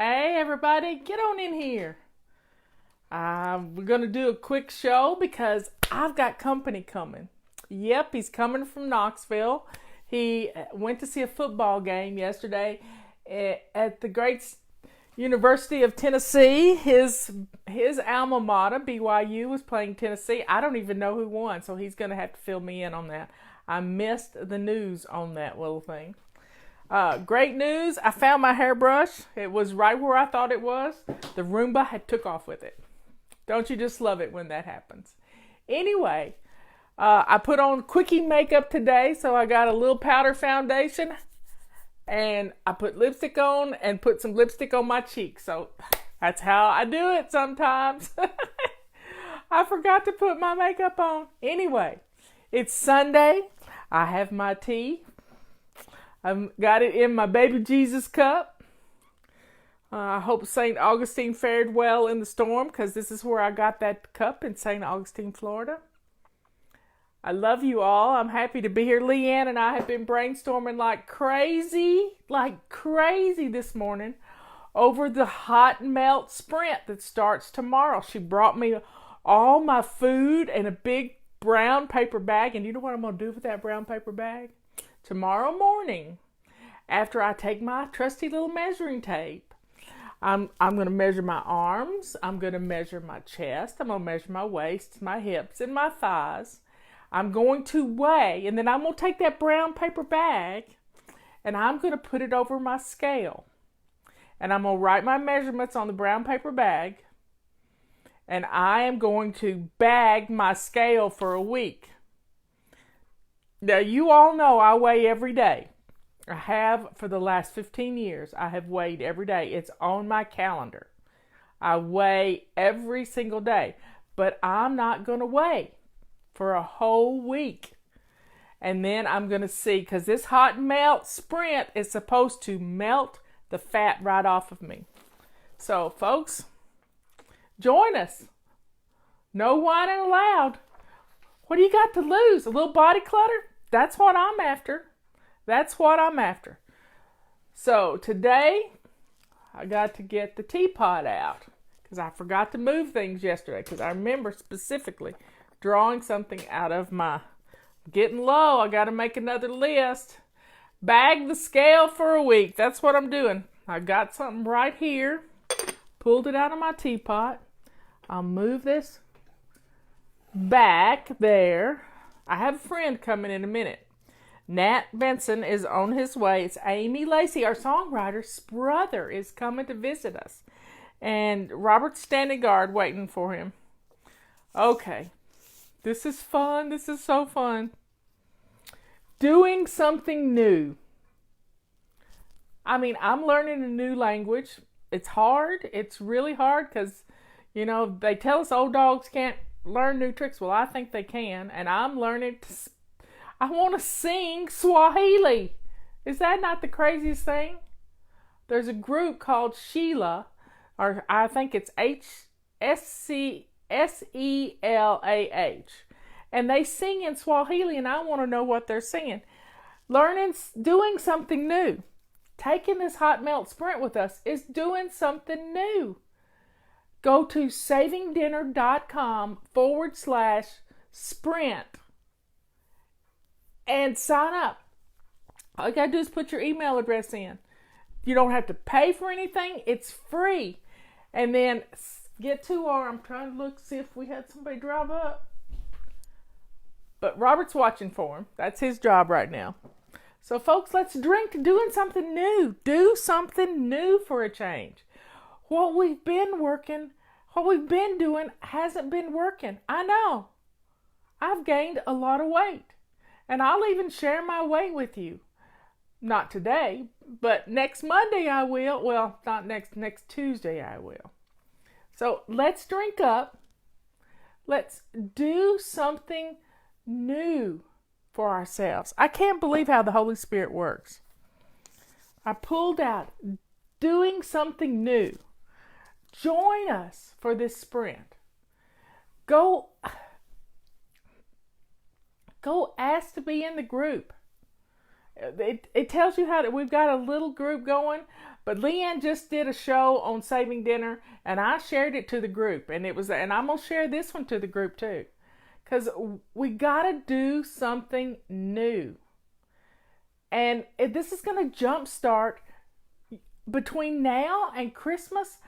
Hey everybody, get on in here. We're going to do a quick show because I've got company coming. Yep, he's coming from Knoxville. He went to see a football game yesterday at the great University of Tennessee. His alma mater, BYU, was playing Tennessee. I don't even know who won, so he's going to have to fill me in on that. I missed the news on that little thing. Great news, I found my hairbrush. It was right where I thought it was. The Roomba had took off with it. Don't you just love it when that happens? Anyway, I put on quickie makeup today, so I got a little powder foundation. And I put lipstick on and put some lipstick on my cheeks. So that's how I do it sometimes. I forgot to put my makeup on. Anyway, it's Sunday. I have my tea. I've got it in my baby Jesus cup. I hope St. Augustine fared well in the storm because this is where I got that cup, in St. Augustine, Florida. I love you all. I'm happy to be here. Leanne and I have been brainstorming like crazy this morning over the hot melt sprint that starts tomorrow. She brought me all my food in a big brown paper bag. And you know what I'm going to do with that brown paper bag? Tomorrow morning, after I take my trusty little measuring tape, I'm going to measure my arms. I'm going to measure my chest. I'm going to measure my waist, my hips, and my thighs. I'm going to weigh, and then I'm going to take that brown paper bag, and I'm going to put it over my scale. And I'm going to write my measurements on the brown paper bag, and I am going to bag my scale for a week. Now, you all know I weigh every day. I have for the last 15 years. I have weighed every day. It's on my calendar. I weigh every single day. But I'm not going to weigh for a whole week. And then I'm going to see, because this hot melt sprint is supposed to melt the fat right off of me. So, folks, join us. No whining allowed. What do you got to lose? A little body clutter? That's what I'm after. That's what I'm after. So today, I got to get the teapot out because I forgot to move things yesterday because I remember specifically drawing something out of my getting low. I got to make another list. Bag the scale for a week. That's what I'm doing. I got something right here. Pulled it out of my teapot. I'll move this back there. I have a friend coming in a minute. Nat Benson is on his way. It's Amy Lacey, our songwriter's brother, is coming to visit us. And Robert's standing guard waiting for him. Okay. This is fun. This is so fun. Doing something new. I mean, I'm learning a new language. It's hard. It's really hard because, you know, they tell us old dogs can't learn new tricks. Well, I think they can, and I'm learning I want to sing Swahili. Is that not the craziest thing? There's a group called Sheila, or I think it's SELAH, and they sing in Swahili, and I want to know what they're singing. Doing something new. Taking this hot melt sprint with us is doing something new. Go to savingdinner.com/sprint and sign up. All you gotta do is put your email address in. You don't have to pay for anything. It's free. And then get to I'm trying to look, see if we had somebody drive up. But Robert's watching for him. That's his job right now. So folks, let's drink to doing something new. Do something new for a change. What we've been doing hasn't been working. I know. I've gained a lot of weight. And I'll even share my weight with you. Not today, but next Monday I will. Well, not next Tuesday I will. So let's drink up. Let's do something new for ourselves. I can't believe how the Holy Spirit works. I pulled out doing something new. Join us for this sprint. Go ask to be in the group. It tells you how to, we've got a little group going, but Leanne just did a show on saving dinner, and I shared it to the group, and I'm going to share this one to the group too, because we got to do something new. And this is going to jumpstart between now and Christmas.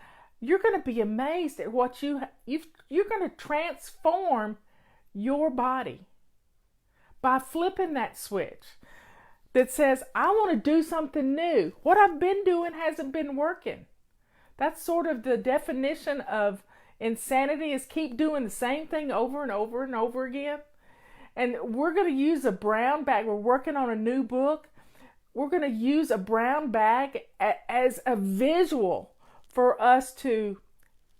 You're going to be amazed at what you're going to transform your body by flipping that switch that says, I want to do something new. What I've been doing hasn't been working. That's sort of the definition of insanity, is keep doing the same thing over and over and over again. And we're going to use a brown bag. We're working on a new book. We're going to use a brown bag as a visual for us to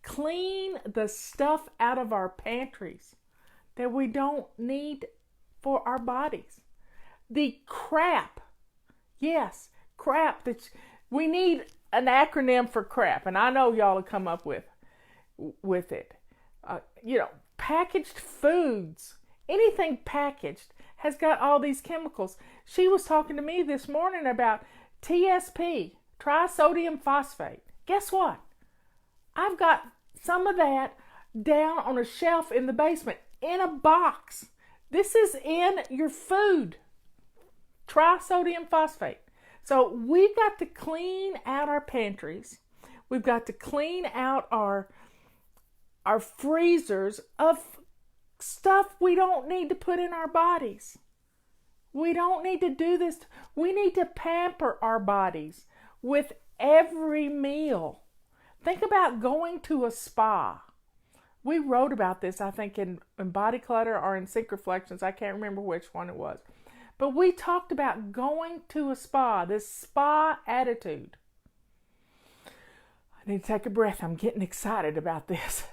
clean the stuff out of our pantries that we don't need for our bodies. The crap. Yes, crap. We need an acronym for crap, and I know y'all will come up with it. Packaged foods. Anything packaged has got all these chemicals. She was talking to me this morning about TSP, trisodium phosphate. Guess what? I've got some of that down on a shelf in the basement in a box. This is in your food. Trisodium phosphate. So we've got to clean out our pantries. We've got to clean out our freezers of stuff we don't need to put in our bodies. We don't need to do this. We need to pamper our bodies with every meal. Think about going to a spa. We wrote about this, I think, in Body Clutter or in Sync Reflections. I can't remember which one it was. But we talked about going to a spa, this spa attitude. I need to take a breath. I'm getting excited about this.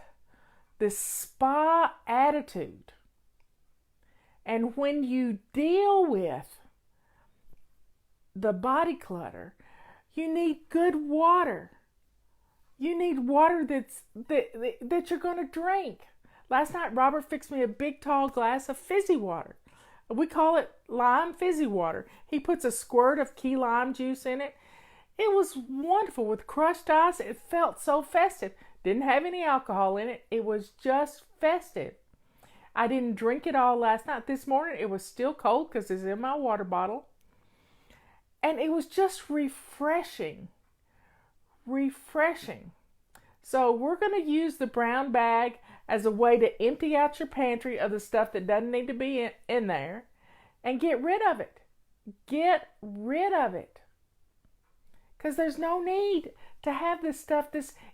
This spa attitude. And when you deal with the body clutter, you need good water. You need water that you're going to drink. Last night, Robert fixed me a big, tall glass of fizzy water. We call it lime fizzy water. He puts a squirt of key lime juice in it. It was wonderful with crushed ice. It felt so festive. Didn't have any alcohol in it. It was just festive. I didn't drink it all last night. This morning, it was still cold because it's in my water bottle. And it was just refreshing. Refreshing. So we're going to use the brown bag as a way to empty out your pantry of the stuff that doesn't need to be in there and get rid of it. Get rid of it. Because there's no need to have this stuff.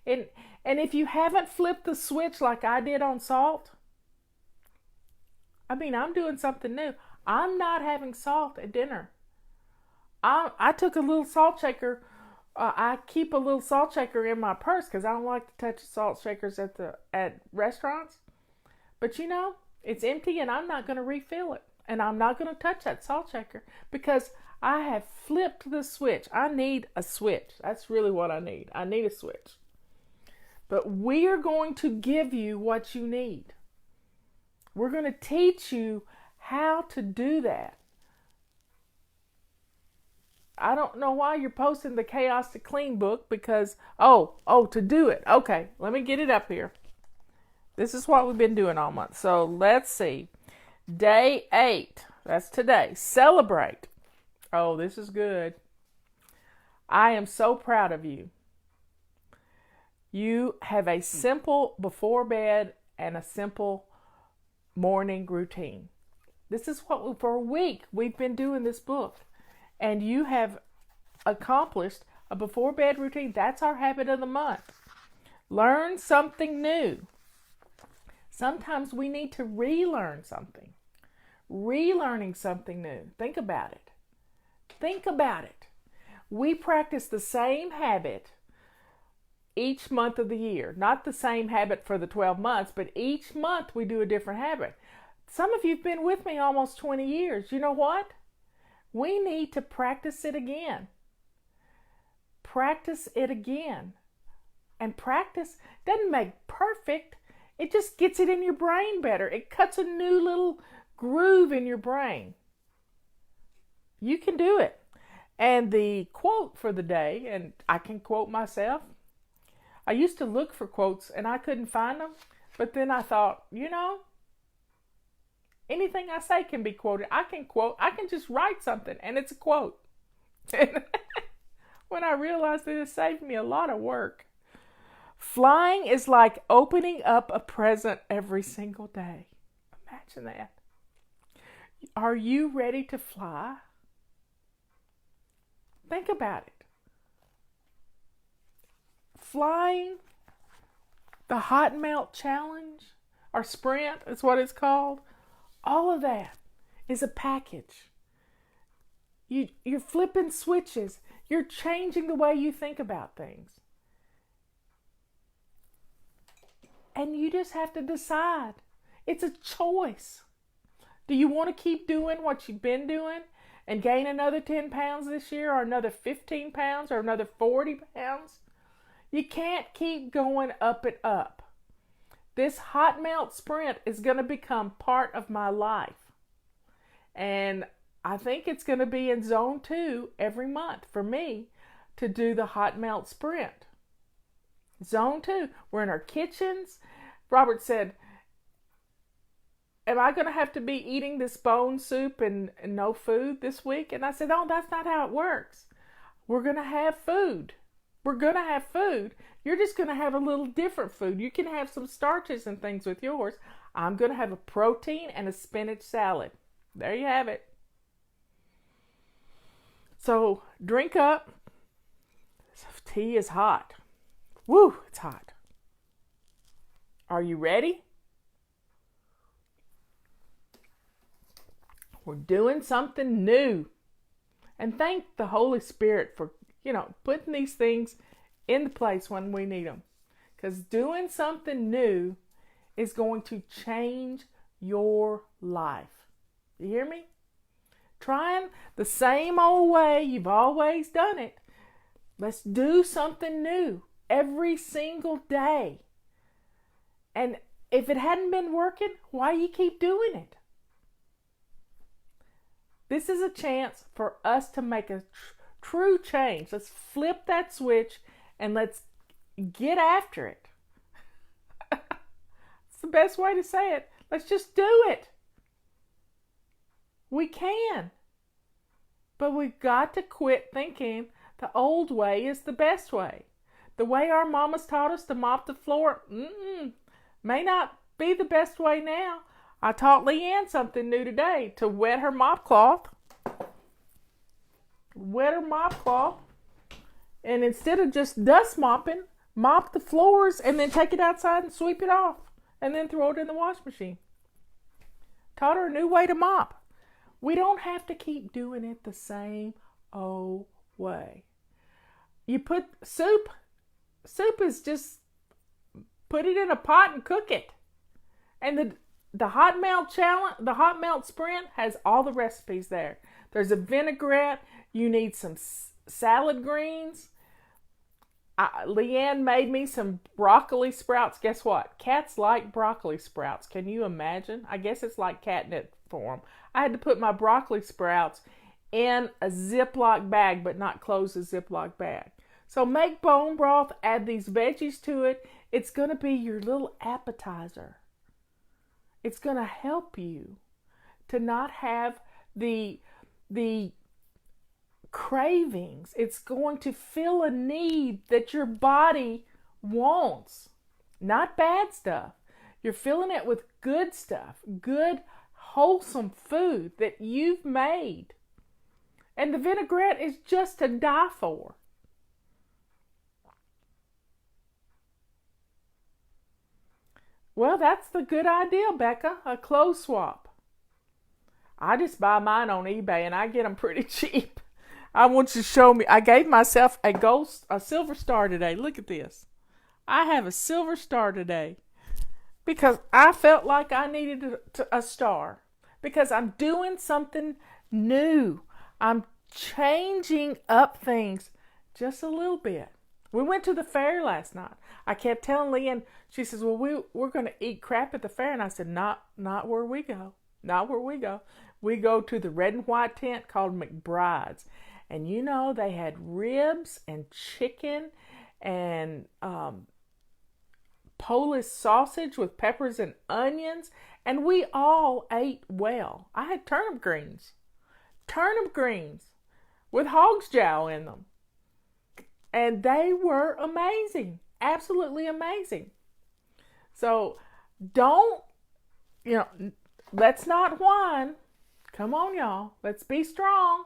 And if you haven't flipped the switch like I did on salt, I'm doing something new. I'm not having salt at dinner. I took a little salt shaker. I keep a little salt shaker in my purse because I don't like to touch salt shakers at restaurants. But it's empty and I'm not going to refill it. And I'm not going to touch that salt shaker because I have flipped the switch. I need a switch. That's really what I need. I need a switch. But we are going to give you what you need. We're going to teach you how to do that. I don't know why you're posting the Chaos to Clean book because, to do it. Okay, let me get it up here. This is what we've been doing all month. So let's see. Day 8, that's today. Celebrate. Oh, this is good. I am so proud of you. You have a simple before bed and a simple morning routine. This is what for a week we've been doing this book. And you have accomplished a before bed routine. That's our habit of the month. Learn something new. Sometimes we need to relearn something. Relearning something new. Think about it. Think about it. We practice the same habit each month of the year. Not the same habit for the 12 months, but each month we do a different habit. Some of you have been with me almost 20 years. You know what? We need to practice it again. Practice it again. And practice doesn't make perfect. It just gets it in your brain better. It cuts a new little groove in your brain. You can do it. And the quote for the day, and I can quote myself. I used to look for quotes and I couldn't find them. But then I thought, anything I say can be quoted. I can just write something and it's a quote. And when I realized that, it saved me a lot of work. Flying is like opening up a present every single day. Imagine that. Are you ready to fly? Think about it. Flying, the hot melt challenge, or sprint is what it's called. All of that is a package. You're flipping switches. You're changing the way you think about things. And you just have to decide. It's a choice. Do you want to keep doing what you've been doing and gain another 10 pounds this year, or another 15 pounds, or another 40 pounds? You can't keep going up and up. This hot melt sprint is going to become part of my life. And I think it's going to be in zone 2 every month for me to do the hot melt sprint. Zone 2. We're in our kitchens. Robert said, am I going to have to be eating this bone soup and no food this week? And I said, oh, that's not how it works. We're going to have food. We're going to have food. You're just going to have a little different food. You can have some starches and things with yours. I'm going to have a protein and a spinach salad. There you have it. So drink up. Tea is hot. Woo, it's hot. Are you ready? We're doing something new. And thank the Holy Spirit for, putting these things in place when we need them. Because doing something new is going to change your life. You hear me? Trying the same old way you've always done it. Let's do something new every single day. And if it hadn't been working, why you keep doing it? This is a chance for us to make a true change. Let's flip that switch and let's get after it. It's the best way to say it. Let's just do it. We can. But we've got to quit thinking the old way is the best way. The way our mamas taught us to mop the floor may not be the best way now. I taught Leanne something new today, to wet her mop cloth. Wet her mop cloth. And instead of just dust mopping, mop the floors and then take it outside and sweep it off. And then throw it in the wash machine. Taught her a new way to mop. We don't have to keep doing it the same old way. You put soup is just put it in a pot and cook it. And the hot melt challenge, the hot melt sprint has all the recipes there. There's a vinaigrette. You need some salad greens. Leanne made me some broccoli sprouts. Guess what? Cats like broccoli sprouts. Can you imagine? I guess it's like catnip for them. I had to put my broccoli sprouts in a Ziploc bag, but not close the Ziploc bag. So make bone broth, add these veggies to it. It's going to be your little appetizer. It's going to help you to not have the cravings. It's going to fill a need that your body wants. Not bad stuff. You're filling it with good stuff. Good, wholesome food that you've made. And the vinaigrette is just to die for. Well, that's the good idea, Becca. A clothes swap. I just buy mine on eBay and I get them pretty cheap. I want you to show me. I gave myself a silver star today. Look at this. I have a silver star today because I felt like I needed a star because I'm doing something new. I'm changing up things just a little bit. We went to the fair last night. I kept telling Leanne, she says, well, we're going to eat crap at the fair. And I said, not where we go. Not where we go. We go to the red and white tent called McBride's. And you know, they had ribs and chicken and Polish sausage with peppers and onions. And we all ate well. I had turnip greens with hog's jowl in them. And they were amazing, absolutely amazing. So don't, let's not whine. Come on, y'all. Let's be strong.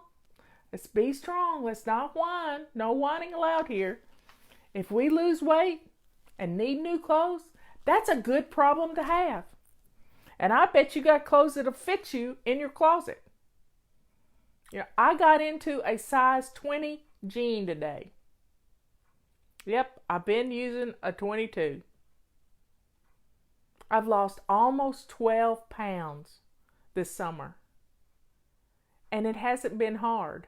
Let's be strong. Let's not whine. No whining allowed here. If we lose weight and need new clothes, that's a good problem to have. And I bet you got clothes that'll fit you in your closet. I got into a size 20 jean today. Yep, I've been using a 22. I've lost almost 12 pounds this summer. And it hasn't been hard.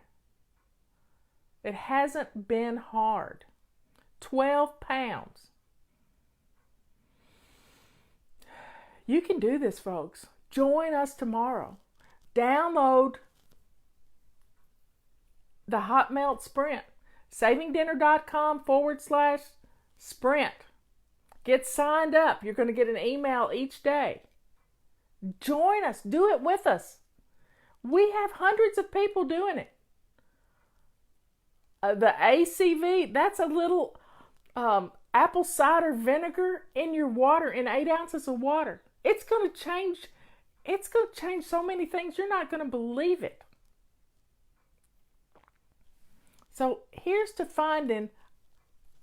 It hasn't been hard. 12 pounds. You can do this, folks. Join us tomorrow. Download the Hot Melt Sprint. savingdinner.com/sprint. Get signed up. You're going to get an email each day. Join us. Do it with us. We have hundreds of people doing it. The ACV, that's a little apple cider vinegar in your water, in 8 ounces of water. It's going to change so many things. You're not going to believe it. So here's to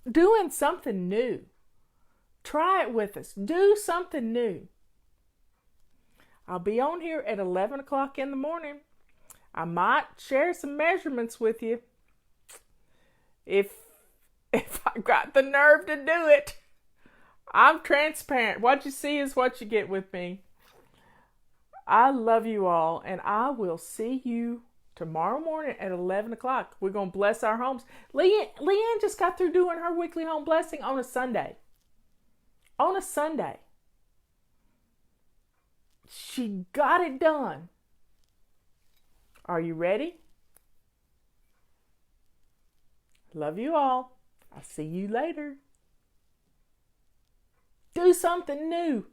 doing something new. Try it with us. Do something new. I'll be on here at 11 o'clock in the morning. I might share some measurements with you if I got the nerve to do it. I'm transparent. What you see is what you get with me. I love you all, and I will see you tomorrow morning at 11 o'clock. We're going to bless our homes. Leanne just got through doing her weekly home blessing on a Sunday. On a Sunday. She got it done. Are you ready? Love you all. I'll see you later. Do something new.